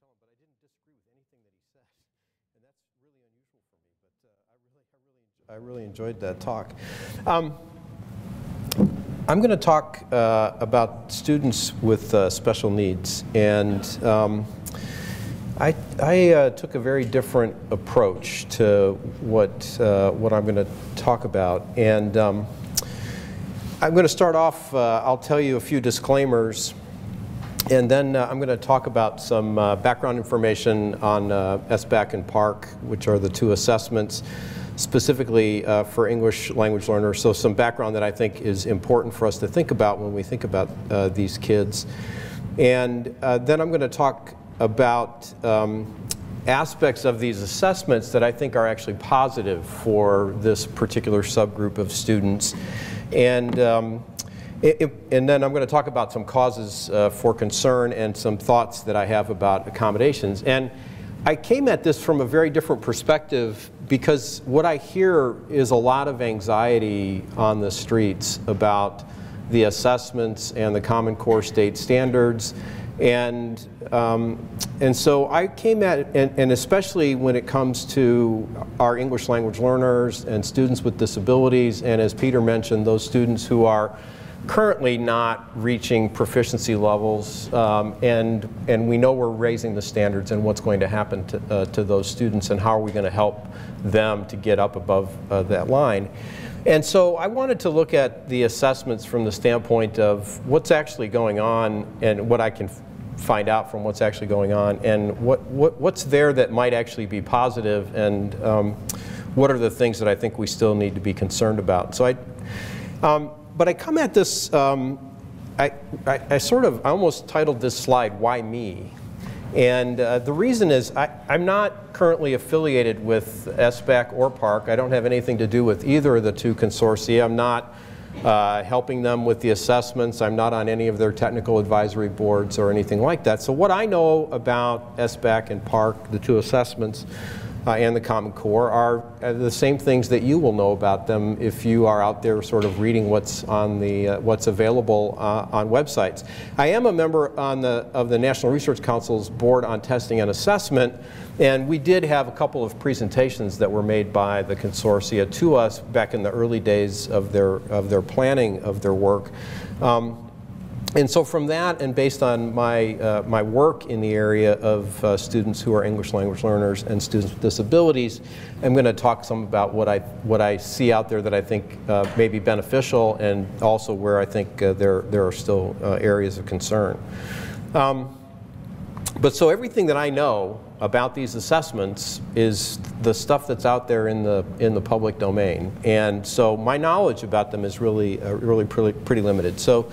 Helen, but I didn't disagree with anything that he said, and that's really unusual for me, but I really enjoyed that talk. I'm going to talk about students with special needs, and I took a very different approach to what I'm going to talk about, and I'm going to start off, I'll tell you a few disclaimers, and then I'm going to talk about some background information on SBAC and PARCC, which are the two assessments specifically for English language learners. So some background that I think is important for us to think about when we think about these kids. And then I'm going to talk about aspects of these assessments that I think are actually positive for this particular subgroup of students. And then I'm going to talk about some causes for concern and some thoughts that I have about accommodations. And I came at this from a very different perspective because what I hear is a lot of anxiety on the streets about the assessments and the Common Core state standards. And so I came at it, and especially when it comes to our English language learners and students with disabilities, and as Peter mentioned, those students who are currently not reaching proficiency levels, and we know we're raising the standards, and what's going to happen to those students, and how are we going to help them to get up above that line. And so I wanted to look at the assessments from the standpoint of what's actually going on and what I can find out from what's actually going on, and what's there that might actually be positive, and what are the things that I think we still need to be concerned about. So but I come at this, I almost titled this slide, "Why Me?" And the reason is I'm not currently affiliated with SBAC or PARCC. I don't have anything to do with either of the two consortia. I'm not helping them with the assessments. I'm not on any of their technical advisory boards or anything like that. So what I know about SBAC and PARCC, the two assessments, and the Common Core, are the same things that you will know about them if you are out there sort of reading what's on the what's available on websites. I am a member of the National Research Council's Board on Testing and Assessment, and we did have a couple of presentations that were made by the consortia to us back in the early days of their planning of their work. And so from that, and based on my work in the area of students who are English language learners and students with disabilities, I'm going to talk some about what I see out there that I think may be beneficial, and also where I think there are still areas of concern. But so everything that I know about these assessments is the stuff that's out there in the public domain, and so my knowledge about them is really pretty limited. So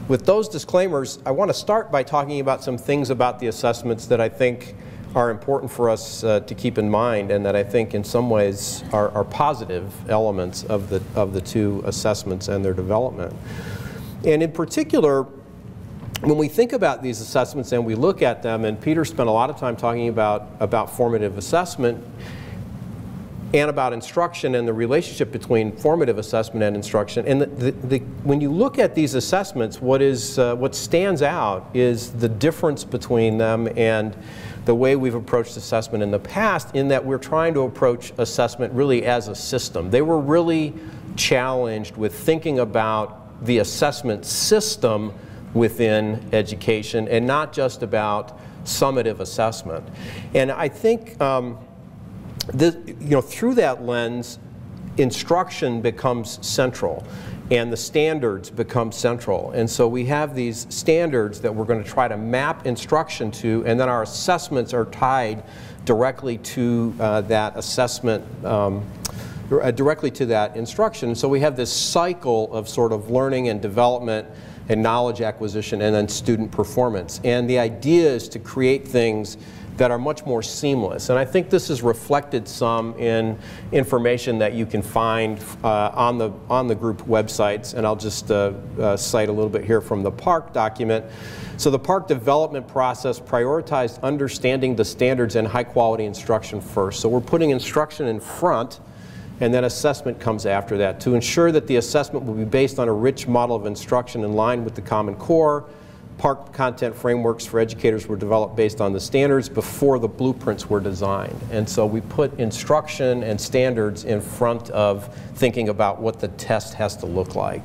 with those disclaimers, I want to start by talking about some things about the assessments that I think are important for us to keep in mind, and that I think in some ways are positive elements of the two assessments and their development. And in particular, when we think about these assessments and we look at them, and Peter spent a lot of time talking about formative assessment and about instruction and the relationship between formative assessment and instruction. And when you look at these assessments, what stands out is the difference between them and the way we've approached assessment in the past, in that we're trying to approach assessment really as a system. They were really challenged with thinking about the assessment system within education and not just about summative assessment. And I think through that lens, instruction becomes central and the standards become central. And so we have these standards that we're going to try to map instruction to, and then our assessments are tied directly to that assessment, directly to that instruction. So we have this cycle of sort of learning and development and knowledge acquisition and then student performance. And the idea is to create things that are much more seamless. And I think this is reflected some in information that you can find on the group websites. And I'll just cite a little bit here from the PARCC document. So the PARCC development process prioritized understanding the standards and high quality instruction first. So we're putting instruction in front, and then assessment comes after that, to ensure that the assessment will be based on a rich model of instruction in line with the Common Core, PARC content frameworks for educators were developed based on the standards before the blueprints were designed. And so we put instruction and standards in front of thinking about what the test has to look like.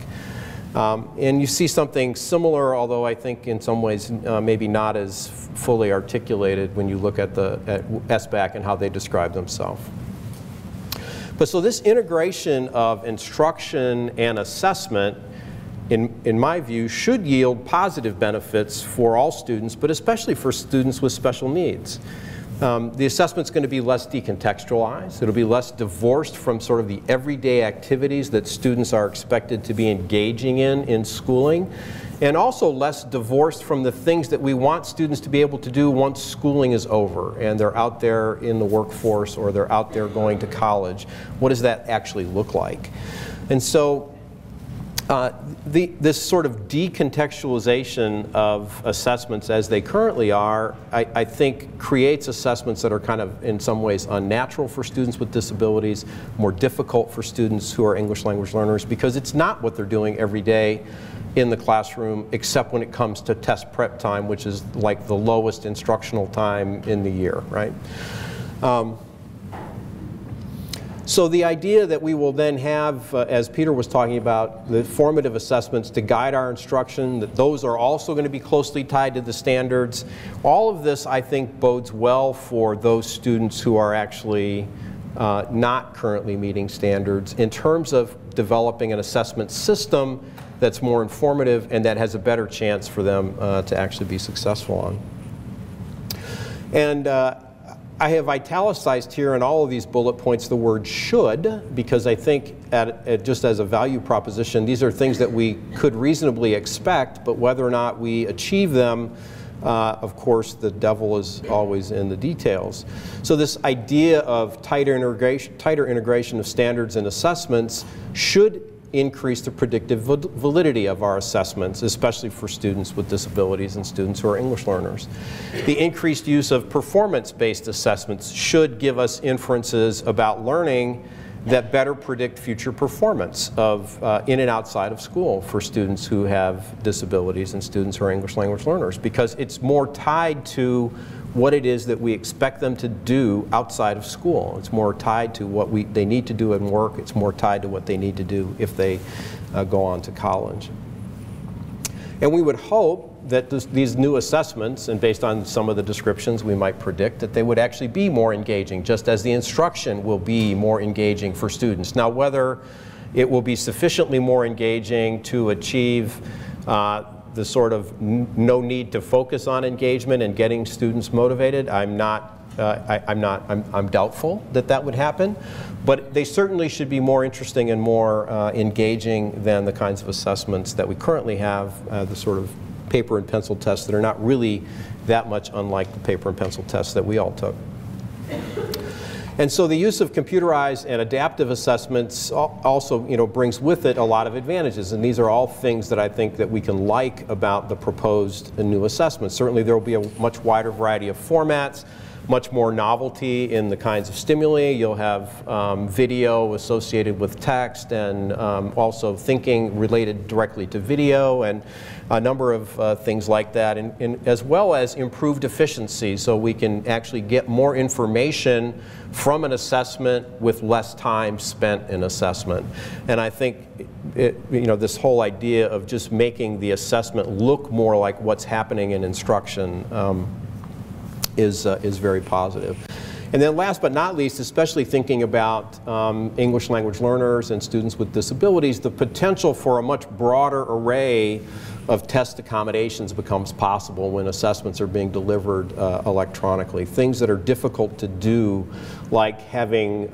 And you see something similar, although I think in some ways maybe not as fully articulated when you look at SBAC and how they describe themselves. But so this integration of instruction and assessment, in my view, should yield positive benefits for all students, but especially for students with special needs. The assessment's going to be less decontextualized. It'll be less divorced from sort of the everyday activities that students are expected to be engaging in schooling, and also less divorced from the things that we want students to be able to do once schooling is over and they're out there in the workforce or they're out there going to college. What does that actually look like? And so this sort of decontextualization of assessments as they currently are, I think creates assessments that are kind of in some ways unnatural for students with disabilities, more difficult for students who are English language learners, because it's not what they're doing every day in the classroom, except when it comes to test prep time, which is like the lowest instructional time in the year, right? So the idea that we will then have, as Peter was talking about, the formative assessments to guide our instruction, that those are also going to be closely tied to the standards. All of this, I think, bodes well for those students who are actually not currently meeting standards in terms of developing an assessment system that's more informative and that has a better chance for them to actually be successful on. And I have italicized here in all of these bullet points the word should, because I think just as a value proposition, these are things that we could reasonably expect, but whether or not we achieve them, of course, the devil is always in the details. So this idea of tighter integration of standards and assessments should increase the predictive validity of our assessments, especially for students with disabilities and students who are English learners. The increased use of performance-based assessments should give us inferences about learning that better predict future performance of in and outside of school for students who have disabilities and students who are English language learners, because it's more tied to what it is that we expect them to do outside of school. It's more tied to what they need to do in work. It's more tied to what they need to do if they go on to college. And we would hope that these new assessments, and based on some of the descriptions, we might predict that they would actually be more engaging, just as the instruction will be more engaging for students. Now, whether it will be sufficiently more engaging to achieve the sort of no need to focus on engagement and getting students motivated, I'm doubtful that that would happen, but they certainly should be more interesting and more engaging than the kinds of assessments that we currently have, the sort of paper and pencil tests that are not really that much unlike the paper and pencil tests that we all took. And so the use of computerized and adaptive assessments also, brings with it a lot of advantages. And these are all things that I think that we can like about the proposed new assessments. Certainly there will be a much wider variety of formats, much more novelty in the kinds of stimuli. You'll have video associated with text, and also thinking related directly to video, and a number of things like that, and as well as improved efficiency, so we can actually get more information from an assessment with less time spent in assessment. And I think this whole idea of just making the assessment look more like what's happening in instruction is very positive. And then last but not least, especially thinking about English language learners and students with disabilities, the potential for a much broader array of test accommodations becomes possible when assessments are being delivered electronically. Things that are difficult to do, like having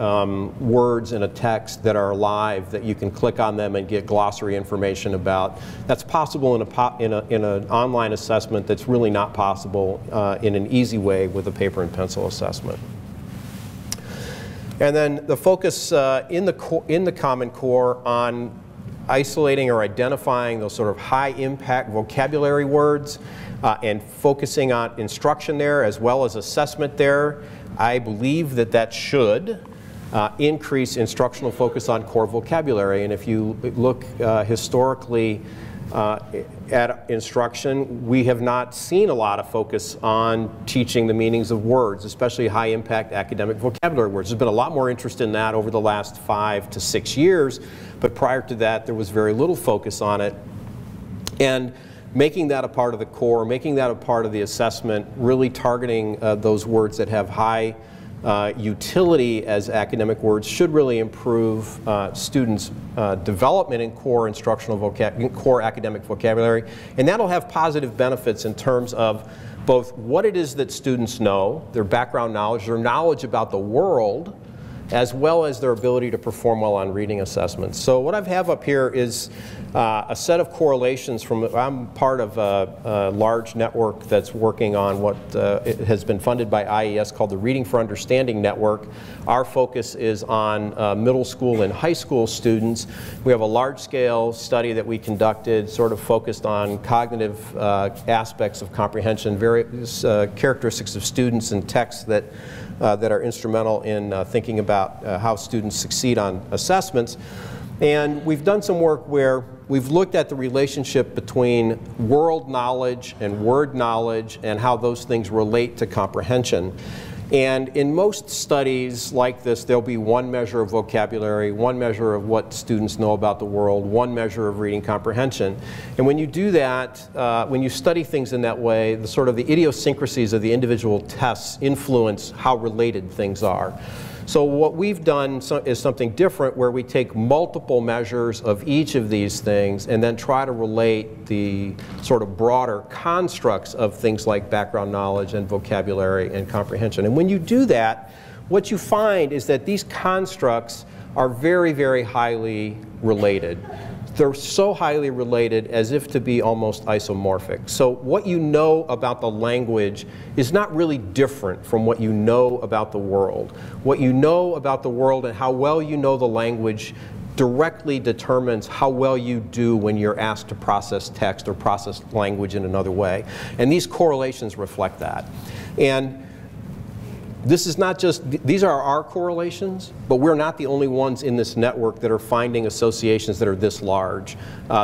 words in a text that are live that you can click on them and get glossary information about. That's possible in an online assessment that's really not possible in an easy way with a paper and pencil assessment. And then the focus in the Common Core on isolating or identifying those sort of high impact vocabulary words and focusing on instruction there as well as assessment there. I believe that that should increase instructional focus on core vocabulary. And if you look historically, at instruction, we have not seen a lot of focus on teaching the meanings of words, especially high-impact academic vocabulary words. There's been a lot more interest in that over the last 5 to 6 years, but prior to that, there was very little focus on it. And making that a part of the core, making that a part of the assessment, really targeting those words that have high utility as academic words should really improve students' development in core instructional core academic vocabulary, and that'll have positive benefits in terms of both what it is that students know, their background knowledge, their knowledge about the world, as well as their ability to perform well on reading assessments. So what I have up here is a set of correlations from, I'm part of a large network that's working on what it has been funded by IES called the Reading for Understanding Network. Our focus is on middle school and high school students. We have a large-scale study that we conducted sort of focused on cognitive aspects of comprehension, various characteristics of students and texts that are instrumental in thinking about how students succeed on assessments. And we've done some work where we've looked at the relationship between world knowledge and word knowledge and how those things relate to comprehension. And in most studies like this, there'll be one measure of vocabulary, one measure of what students know about the world, one measure of reading comprehension. And when you do that, when you study things in that way, the sort of the idiosyncrasies of the individual tests influence how related things are. So what we've done is something different where we take multiple measures of each of these things and then try to relate the sort of broader constructs of things like background knowledge and vocabulary and comprehension. And when you do that, what you find is that these constructs are very, very highly related. They're so highly related as if to be almost isomorphic. So what you know about the language is not really different from what you know about the world. What you know about the world and how well you know the language directly determines how well you do when you're asked to process text or process language in another way. And these correlations reflect that. And this is not just, these are our correlations, but we're not the only ones in this network that are finding associations that are this large.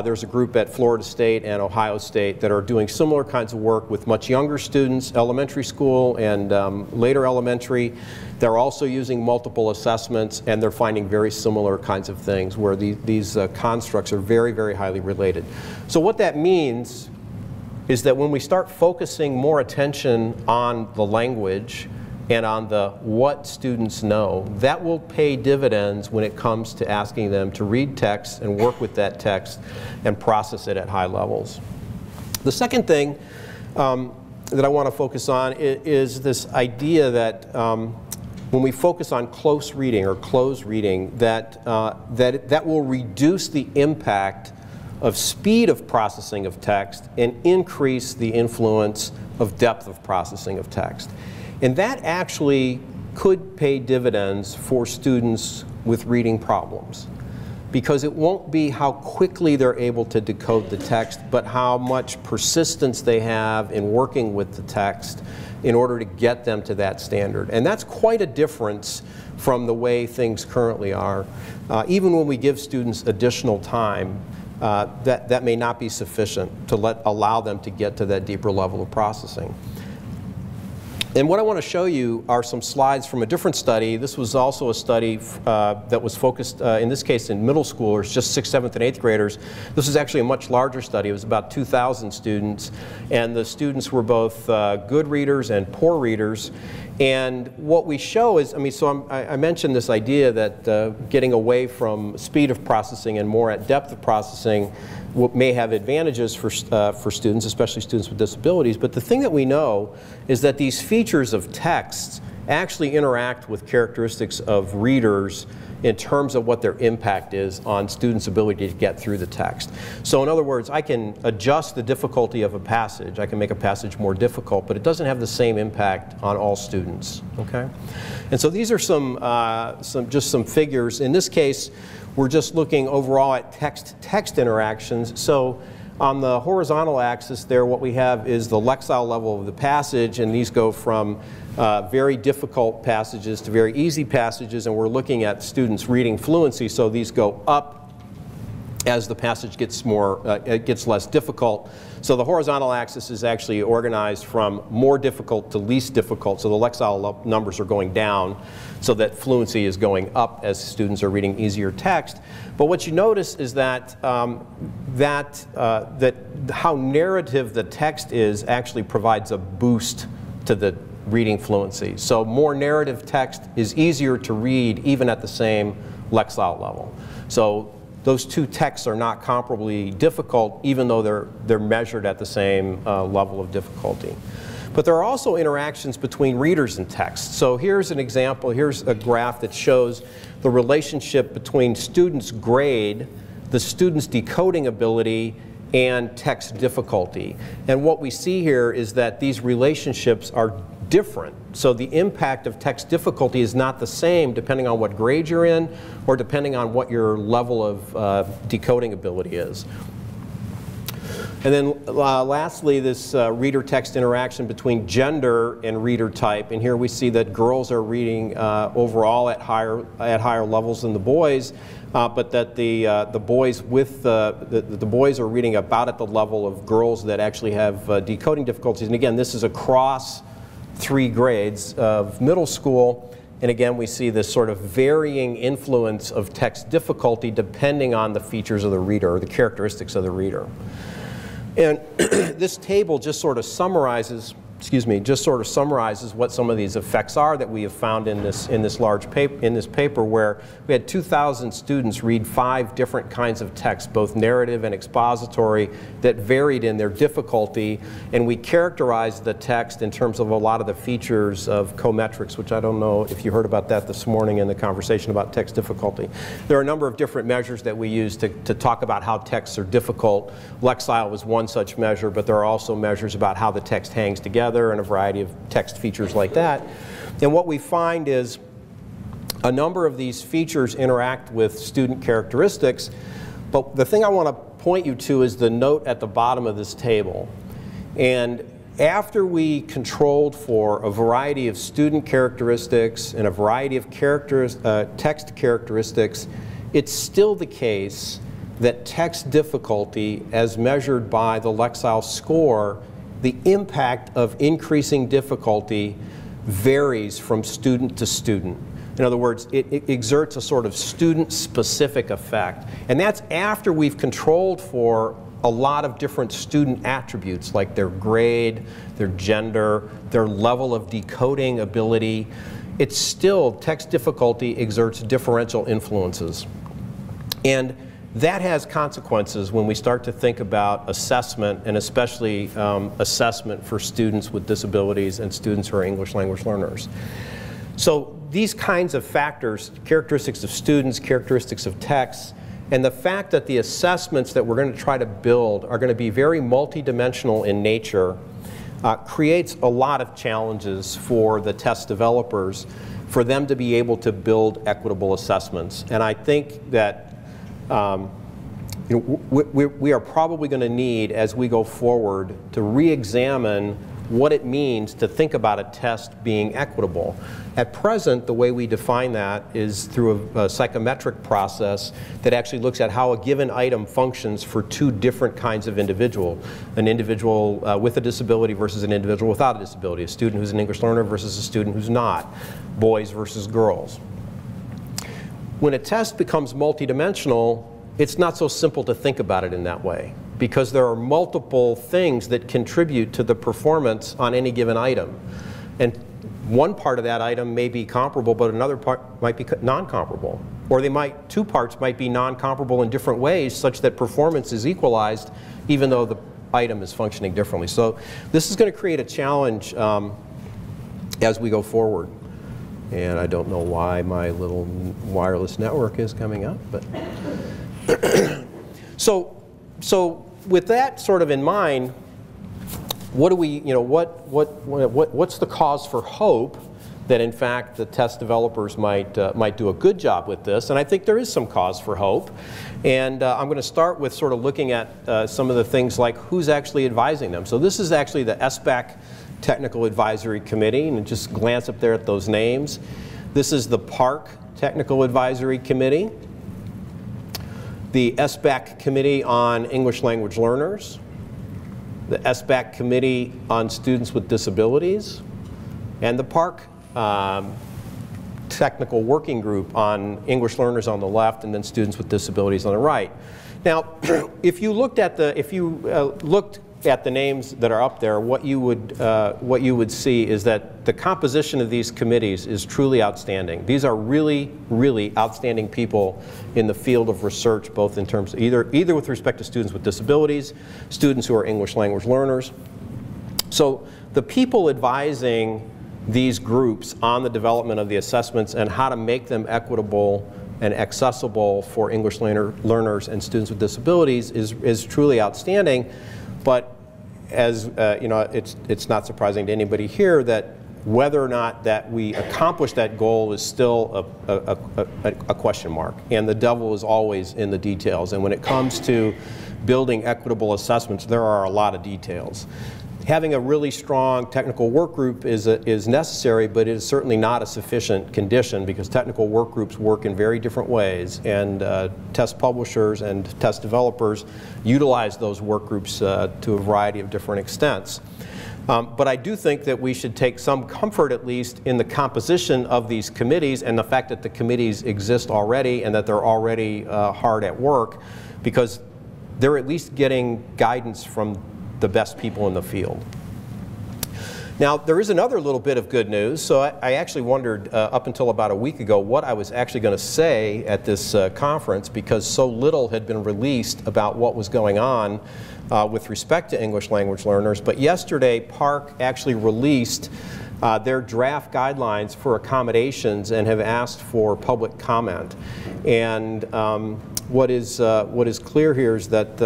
There's a group at Florida State and Ohio State that are doing similar kinds of work with much younger students, elementary school and later elementary. They're also using multiple assessments, and they're finding very similar kinds of things where these constructs are very, very highly related. So what that means is that when we start focusing more attention on the language and on the what students know, that will pay dividends when it comes to asking them to read text and work with that text and process it at high levels. The second thing that I want to focus on is this idea that when we focus on close reading or closed reading, that will reduce the impact of speed of processing of text and increase the influence of depth of processing of text. And that actually could pay dividends for students with reading problems, because it won't be how quickly they're able to decode the text, but how much persistence they have in working with the text in order to get them to that standard. And that's quite a difference from the way things currently are. Even when we give students additional time, that may not be sufficient to allow them to get to that deeper level of processing. And what I want to show you are some slides from a different study. This was also a study that was focused, in this case, in middle schoolers, just 6th, 7th, and 8th graders. This is actually a much larger study. It was about 2,000 students, and the students were both good readers and poor readers. And what we show is, I mentioned this idea that getting away from speed of processing and more at depth of processing may have advantages for students, especially students with disabilities. But the thing that we know is that these features of text actually interact with characteristics of readers in terms of what their impact is on students' ability to get through the text. So in other words, I can adjust the difficulty of a passage. I can make a passage more difficult, but it doesn't have the same impact on all students, okay? And so these are just some figures. In this case, we're just looking overall at text-text interactions. So on the horizontal axis there, what we have is the lexile level of the passage, and these go from very difficult passages to very easy passages, and we're looking at students' reading fluency, so these go up as the passage gets it gets less difficult. So the horizontal axis is actually organized from more difficult to least difficult, so the Lexile numbers are going down, so that fluency is going up as students are reading easier text. But what you notice is that that how narrative the text is actually provides a boost to the reading fluency. So more narrative text is easier to read even at the same Lexile level. So those two texts are not comparably difficult, even though they're measured at the same level of difficulty. But there are also interactions between readers and text. So here's an example. Here's a graph that shows the relationship between students' grade, the students' decoding ability, and text difficulty. And what we see here is that these relationships are different. So the impact of text difficulty is not the same depending on what grade you're in or depending on what your level of decoding ability is. And then lastly, this reader-text interaction between gender and reader type. And here we see that girls are reading overall at higher levels than the boys, but that the boys the boys are reading about at the level of girls that actually have decoding difficulties. And again, this is across 3 grades of middle school. And again, we see this sort of varying influence of text difficulty depending on the features of the reader or the characteristics of the reader. And this table just sort of summarizes, what some of these effects are that we have found in this large paper, in this paper, where we had 2,000 students read 5 different kinds of text, both narrative and expository, that varied in their difficulty, and we characterized the text in terms of a lot of the features of cometrics, which I don't know if you heard about that this morning in the conversation about text difficulty. There are a number of different measures that we use to talk about how texts are difficult. Lexile was one such measure, but there are also measures about how the text hangs together and a variety of text features like that. And what we find is a number of these features interact with student characteristics, but the thing I want to point you to is the note at the bottom of this table. And after we controlled for a variety of student characteristics and a variety of text characteristics, it's still the case that text difficulty, as measured by the Lexile score, the impact of increasing difficulty varies from student to student. In other words, it exerts a sort of student-specific effect. And that's after we've controlled for a lot of different student attributes, like their grade, their gender, their level of decoding ability. It's still, text difficulty exerts differential influences. And that has consequences when we start to think about assessment, and especially assessment for students with disabilities and students who are English language learners. So these kinds of factors, characteristics of students, characteristics of texts, and the fact that the assessments that we're going to try to build are going to be very multidimensional in nature creates a lot of challenges for the test developers for them to be able to build equitable assessments. And I think that we are probably going to need, as we go forward, to re-examine what it means to think about a test being equitable. At present, the way we define that is through a psychometric process that actually looks at how a given item functions for 2 different kinds of individual. An individual with a disability versus an individual without a disability. A student who's an English learner versus a student who's not. Boys versus girls. When a test becomes multidimensional, it's not so simple to think about it in that way, because there are multiple things that contribute to the performance on any given item. And one part of that item may be comparable, but another part might be non-comparable. Or 2 parts might be non-comparable in different ways, such that performance is equalized even though the item is functioning differently. So this is going to create a challenge as we go forward. And I don't know why my little wireless network is coming up, but so with that sort of in mind, what do we, what's the cause for hope that in fact the test developers might do a good job with this? And I think there is some cause for hope. And I'm going to start with sort of looking at some of the things like who's actually advising them. So this is actually the SBAC Technical Advisory Committee, and just glance up there at those names. This is the PARC Technical Advisory Committee. the SBAC Committee on English Language Learners, the SBAC Committee on Students with Disabilities, and the PARC Technical Working Group on English learners on the left and then students with disabilities on the right. Now, if you looked at the names that are up there, what you would see is that the composition of these committees is truly outstanding. These are really, really outstanding people in the field of research, both in terms of either with respect to students with disabilities, students who are English language learners. So the people advising these groups on the development of the assessments and how to make them equitable and accessible for English learners and students with disabilities is truly outstanding. But as you know, it's not surprising to anybody here that whether or not that we accomplish that goal is still a question mark. And the devil is always in the details. And when it comes to building equitable assessments, there are a lot of details. Having a really strong technical work group is necessary, but it is certainly not a sufficient condition because technical work groups work in very different ways, and test publishers and test developers utilize those work groups to a variety of different extents. But I do think that we should take some comfort, at least, in the composition of these committees and the fact that the committees exist already and that they're already hard at work, because they're at least getting guidance from the best people in the field. Now, there is another little bit of good news. So I actually wondered up until about a week ago what I was actually going to say at this conference, because so little had been released about what was going on with respect to English language learners. But yesterday, PARC actually released their draft guidelines for accommodations and have asked for public comment. And what is clear here is that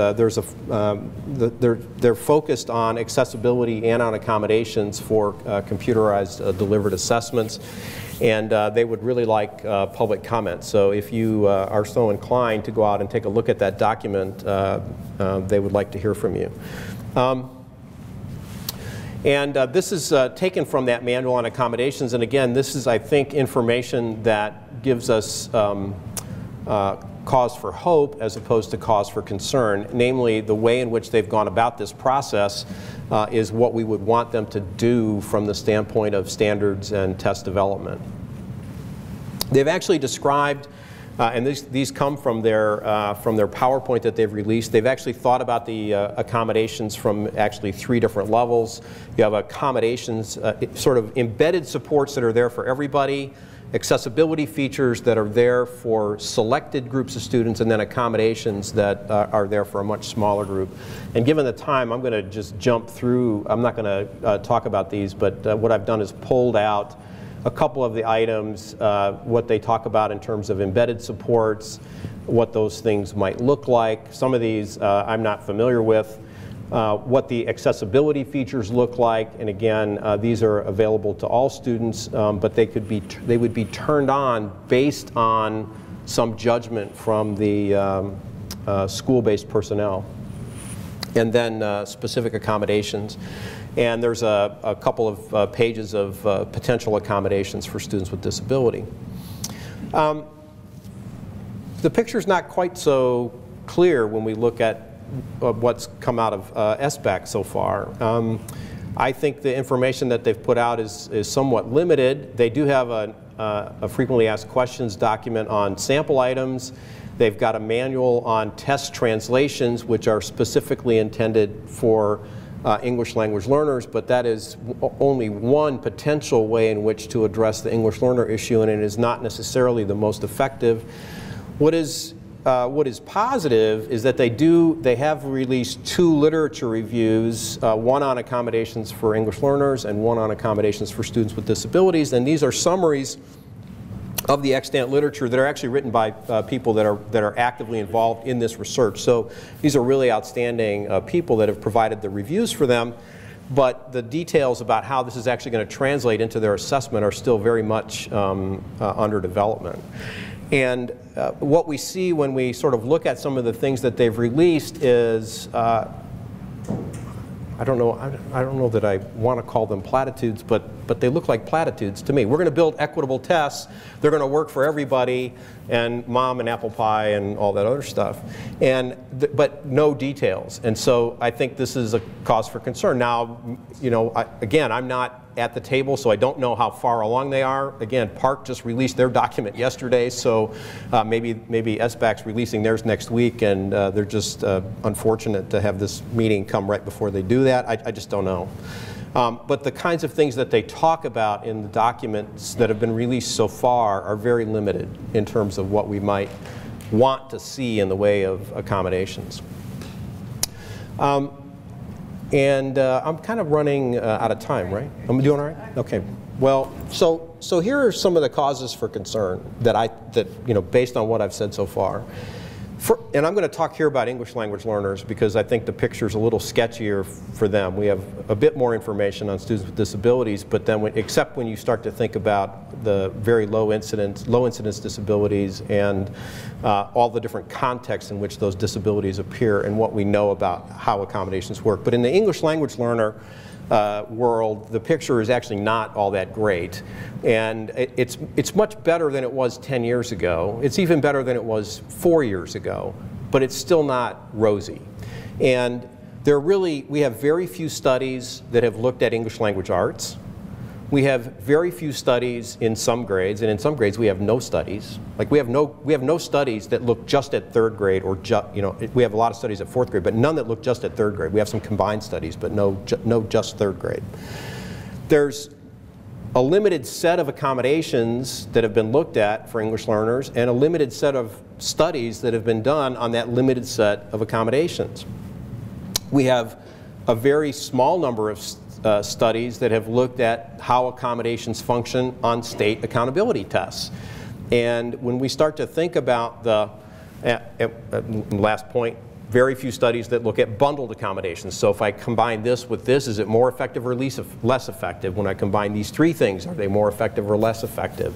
they're focused on accessibility and on accommodations for computerized delivered assessments, and they would really like public comment. So if you are so inclined to go out and take a look at that document, they would like to hear from you. This is taken from that manual on accommodations, and again, this is, I think, information that gives us cause for hope as opposed to cause for concern. Namely, the way in which they've gone about this process is what we would want them to do from the standpoint of standards and test development. They've actually described, and these come from their PowerPoint that they've released. They've actually thought about the accommodations from actually 3 different levels. You have accommodations, sort of embedded supports that are there for everybody, accessibility features that are there for selected groups of students, and then accommodations that are there for a much smaller group. And given the time, I'm going to just jump through. I'm not going to talk about these, but what I've done is pulled out a couple of the items, what they talk about in terms of embedded supports, what those things might look like. Some of these I'm not familiar with. What the accessibility features look like, and again, these are available to all students, but they would be turned on based on some judgment from the school-based personnel, and then specific accommodations. And there's a couple of pages of potential accommodations for students with disability. The picture's not quite so clear when we look at what's come out of SBAC so far. I think the information that they've put out is somewhat limited. They do have a frequently asked questions document on sample items. They've got a manual on test translations, which are specifically intended for English language learners, but that is only one potential way in which to address the English learner issue, and it is not necessarily the most effective. What is positive is that they have released 2 literature reviews, one on accommodations for English learners and one on accommodations for students with disabilities, and these are summaries of the extant literature that are actually written by people that are actively involved in this research. So these are really outstanding people that have provided the reviews for them, but the details about how this is actually going to translate into their assessment are still very much under development. And what we see when we sort of look at some of the things that they've released is, I don't know that I want to call them platitudes, but but they look like platitudes to me. We're going to build equitable tests. They're going to work for everybody, and mom and apple pie and all that other stuff, but no details. And so I think this is a cause for concern. Now, you know, again, I'm not at the table, so I don't know how far along they are. Again, Park just released their document yesterday, so maybe SBAC's releasing theirs next week, and they're just unfortunate to have this meeting come right before they do that. I just don't know. But the kinds of things that they talk about in the documents that have been released so far are very limited in terms of what we might want to see in the way of accommodations. I'm kind of running out of time, right? I'm doing all right? Okay. Well, so here are some of the causes for concern that you know, based on what I've said so far. And I'm going to talk here about English language learners because I think the picture's a little sketchier for them. We have a bit more information on students with disabilities, but then except when you start to think about the very low incidence disabilities and all the different contexts in which those disabilities appear and what we know about how accommodations work. But in the English language learner world, the picture is actually not all that great. And it's much better than it was 10 years ago. It's even better than it was 4 years ago, but it's still not rosy. And we have very few studies that have looked at English language arts. We have very few studies in some grades, and in some grades we have no studies. Like we have no studies that look just at third grade, or you know, we have a lot of studies at fourth grade, but none that look just at third grade. We have some combined studies, but no just third grade. There's a limited set of accommodations that have been looked at for English learners, and a limited set of studies that have been done on that limited set of accommodations. We have a very small number of studies that have looked at how accommodations function on state accountability tests. And when we start to think about the, last point, very few studies that look at bundled accommodations. So if I combine this with this, is it more effective or less effective? When I combine these three things, are they more effective or less effective?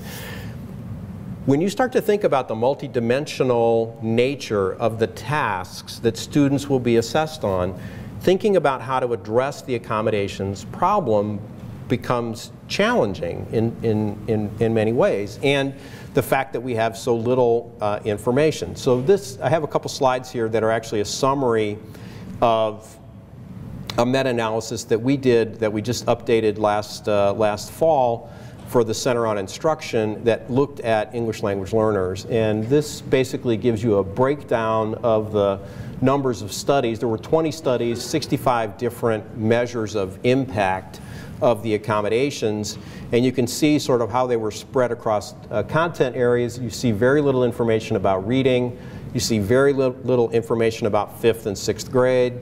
When you start to think about the multidimensional nature of the tasks that students will be assessed on, thinking about how to address the accommodations problem becomes challenging in many ways. And the fact that we have so little information. So I have a couple slides here that are actually a summary of a meta-analysis that we did, that we just updated last fall for the Center on Instruction, that looked at English language learners. And this basically gives you a breakdown of the numbers of studies. There were 20 studies, 65 different measures of impact of the accommodations, and you can see sort of how they were spread across content areas. You see very little information about reading. You see very little information about 5th and 6th grade.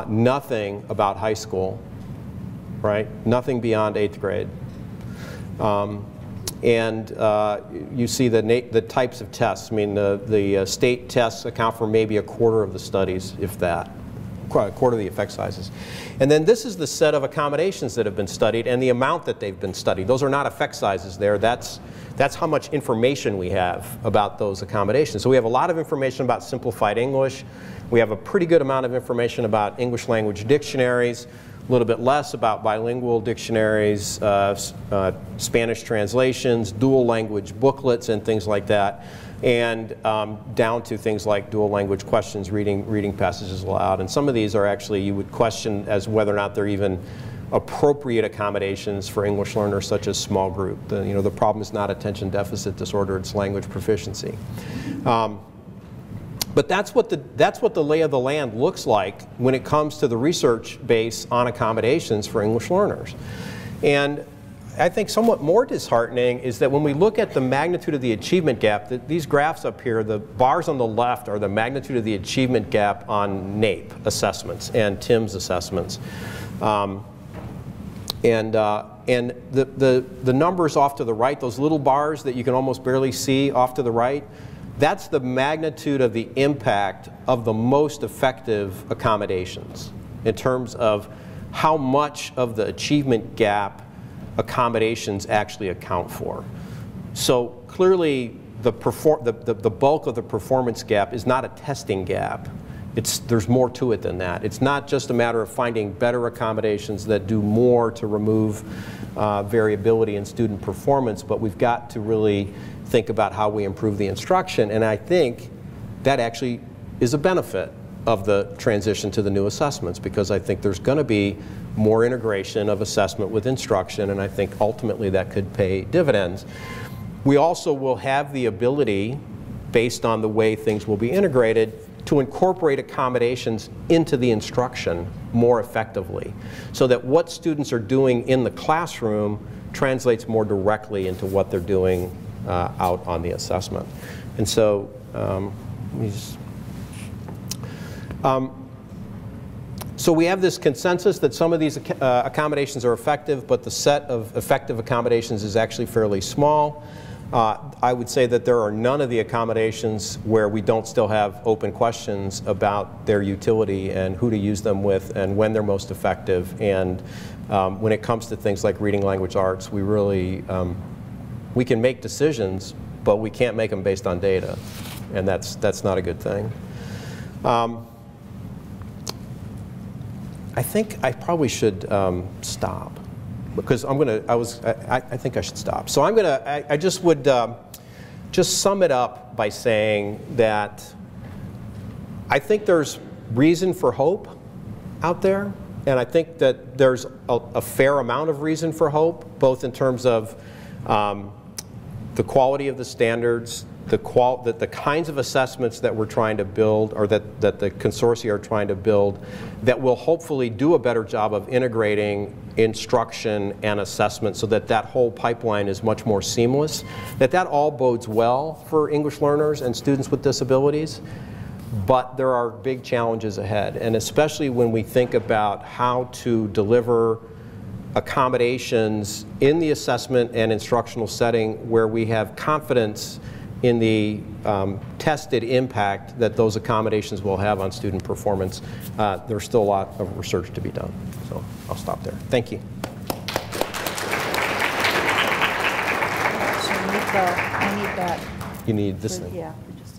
Nothing about high school, right? Nothing beyond 8th grade. You see the types of tests. I mean, the state tests account for maybe a quarter of the studies, if that. A quarter of the effect sizes. And then this is the set of accommodations that have been studied and the amount that they've been studied. Those are not effect sizes there. That's how much information we have about those accommodations. So we have a lot of information about simplified English. We have a pretty good amount of information about English language dictionaries, a little bit less about bilingual dictionaries, Spanish translations, dual language booklets, and things like that. And down to things like dual language questions, reading passages aloud. And some of these are actually, you would question as whether or not they're even appropriate accommodations for English learners, such as small group. The problem is not attention deficit disorder, it's language proficiency. But that's what the lay of the land looks like when it comes to the research base on accommodations for English learners. And I think somewhat more disheartening is that when we look at the magnitude of the achievement gap, these graphs up here, the bars on the left are the magnitude of the achievement gap on NAEP assessments and TIMSS assessments. And the numbers off to the right, those little bars that you can almost barely see off to the right, that's the magnitude of the impact of the most effective accommodations in terms of how much of the achievement gap accommodations actually account for. So clearly the bulk of the performance gap is not a testing gap. there's more to it than that. It's not just a matter of finding better accommodations that do more to remove variability in student performance, but we've got to really think about how we improve the instruction, and I think that actually is a benefit of the transition to the new assessments, because I think there's going to be more integration of assessment with instruction, and I think ultimately that could pay dividends. We also will have the ability, based on the way things will be integrated, to incorporate accommodations into the instruction more effectively, so that what students are doing in the classroom translates more directly into what they're doing out on the assessment. And so, so we have this consensus that some of these accommodations are effective, but the set of effective accommodations is actually fairly small. I would say that there are none of the accommodations where we don't still have open questions about their utility and who to use them with and when they're most effective. And when it comes to things like reading language arts, we really, we can make decisions, but we can't make them based on data. And that's not a good thing. I think I probably should stop, because I think I should stop. So I just would just sum it up by saying that I think there's reason for hope out there, and I think that there's a fair amount of reason for hope, both in terms of the quality of the standards, the kinds of assessments that we're trying to build, or that the consortia are trying to build, that will hopefully do a better job of integrating instruction and assessment so that that whole pipeline is much more seamless, that all bodes well for English learners and students with disabilities. But there are big challenges ahead, and especially when we think about how to deliver accommodations in the assessment and instructional setting where we have confidence in the tested impact that those accommodations will have on student performance. There's still a lot of research to be done. So I'll stop there. Thank you. So I need that. You need this thing. Yeah. We just